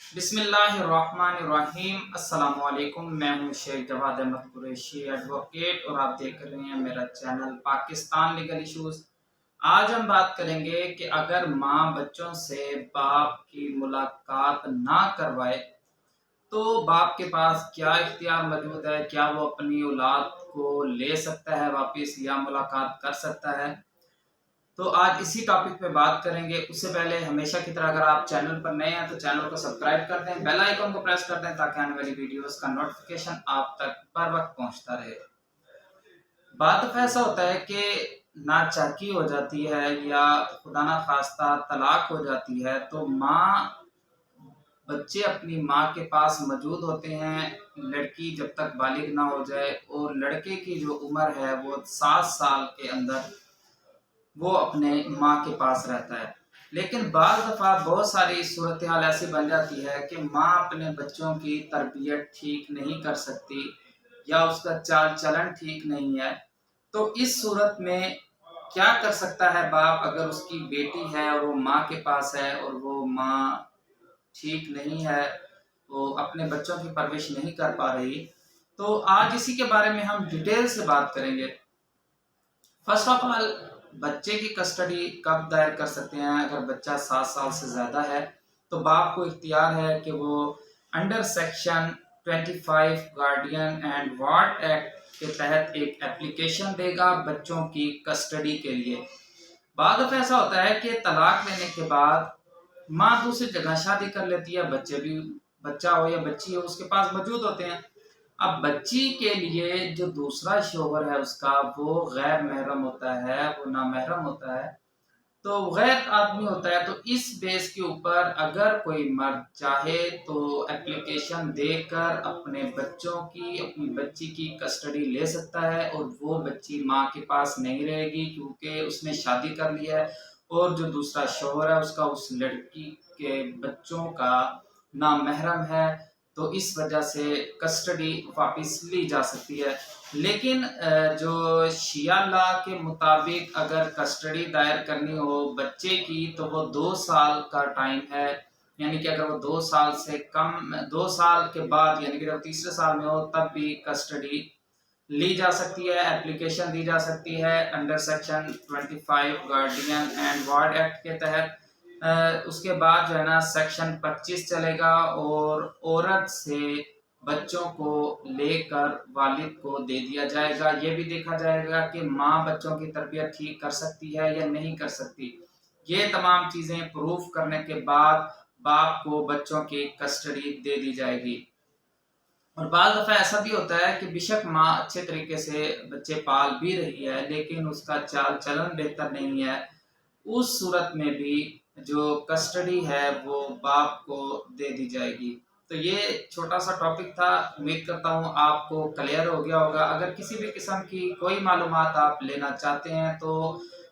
बिस्मिल्लाहिर्रहमानिर्रहीम। अस्सलाम वालेकुम। मैं हूं शेख जवाद अहमद कुरैशी एडवोकेट और आप देख रहे हैं मेरा चैनल पाकिस्तान लीगल इश्यूज। आज हम बात करेंगे कि अगर माँ बच्चों से बाप की मुलाकात ना करवाए तो बाप के पास क्या इख्तियार मौजूद है, क्या वो अपनी औलाद को ले सकता है वापस या मुलाकात कर सकता है। तो आज इसी टॉपिक पे बात करेंगे। उससे पहले हमेशा की तरह अगर आप चैनल पर नए हैं तो चैनल को सब्सक्राइब कर दें, बेल आइकन को प्रेस कर दें ताकि आने वाली वीडियोस का नोटिफिकेशन आप तक बर वक्त पहुंचता रहे। बात तो ऐसा होता है कि नाचाकी हो जाती है या खुदा ना खास्ता तलाक हो जाती है तो बच्चे अपनी माँ के पास मौजूद होते हैं, लड़की जब तक बालिग ना हो जाए, और लड़के की जो उम्र है वो 7 साल के अंदर वो अपने माँ के पास रहता है। लेकिन बाज़ दफ़ा बहुत सारी सूरत हाल ऐसी बन जाती है कि माँ अपने बच्चों की तरबियत ठीक नहीं कर सकती या उसका चाल चलन ठीक नहीं है। तो इस सूरत में क्या कर सकता है बाप अगर उसकी बेटी है वो माँ के पास है और वो माँ ठीक नहीं है, वो अपने बच्चों की परवरिश नहीं कर पा रही। तो आज इसी के बारे में हम डिटेल से बात करेंगे। फर्स्ट ऑफ ऑल, बच्चे की कस्टडी कब दायर कर सकते हैं? अगर बच्चा 7 साल से ज़्यादा है तो बाप को इख्तियार है कि वो under section 25 guardian and ward act के तहत एक एप्लीकेशन देगा बच्चों की कस्टडी के लिए। बाद में ऐसा होता है कि तलाक लेने के बाद माँ दूसरी जगह शादी कर लेती है, बच्चे भी, बच्चा हो या बच्ची हो, उसके पास मौजूद होते हैं। अब बच्ची के लिए जो दूसरा शोहर है उसका वो गैर महरम होता है, वो नामहरम होता है, तो गैर आदमी होता है। तो इस बेस के ऊपर अगर कोई मर्द चाहे तो एप्लीकेशन देकर अपने बच्चों की, अपनी बच्ची की कस्टडी ले सकता है और वो बच्ची माँ के पास नहीं रहेगी क्योंकि उसने शादी कर लिया है और जो दूसरा शोहर है उसका उस लड़की के बच्चों का नामहरम है। तो इस वजह से कस्टडी वापस ली जा सकती है। लेकिन जो शिया लॉ के मुताबिक अगर कस्टडी दायर करनी हो बच्चे की तो वो 2 साल का टाइम है। यानी कि अगर वो 2 साल से कम, 2 साल के बाद यानी कि जब तीसरे साल में हो तब भी कस्टडी ली जा सकती है, एप्लीकेशन दी जा सकती है under section 25 guardian and ward act के तहत। उसके बाद जो है ना सेक्शन 25 चलेगा और औरत से बच्चों को लेकर वालिद को दे दिया जाएगा। ये भी देखा जाएगा कि माँ बच्चों की तरबियत ठीक कर सकती है या नहीं कर सकती। ये तमाम चीज़ें प्रूफ करने के बाद बाप को बच्चों की कस्टडी दे दी जाएगी। और बाज़ दफ़ा ऐसा भी होता है कि बेशक माँ अच्छे तरीके से बच्चे पाल भी रही है लेकिन उसका चाल चलन बेहतर नहीं है। उस सूरत में भी जो कस्टडी है वो बाप को दे दी जाएगी। तो ये छोटा सा टॉपिक था, उम्मीद करता हूँ आपको क्लियर हो गया होगा। अगर किसी भी किस्म की कोई मालूमात आप लेना चाहते हैं तो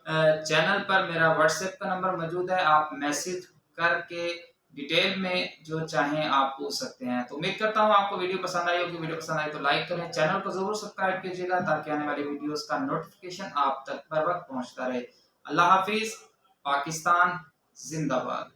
चैनल पर मेरा व्हाट्सएप का नंबर मौजूद है, आप मैसेज करके डिटेल में जो चाहें आप पूछ सकते हैं। तो उम्मीद करता हूँ आपको वीडियो पसंद आई होगी। वीडियो पसंद आई तो लाइक करें, चैनल को जरूर सब्सक्राइब कीजिएगा ताकि आने वाली वीडियोस का नोटिफिकेशन आप तक बर वक्त पहुंचता रहे। अल्लाह हाफिज। पाकिस्तान जिंदाबाद।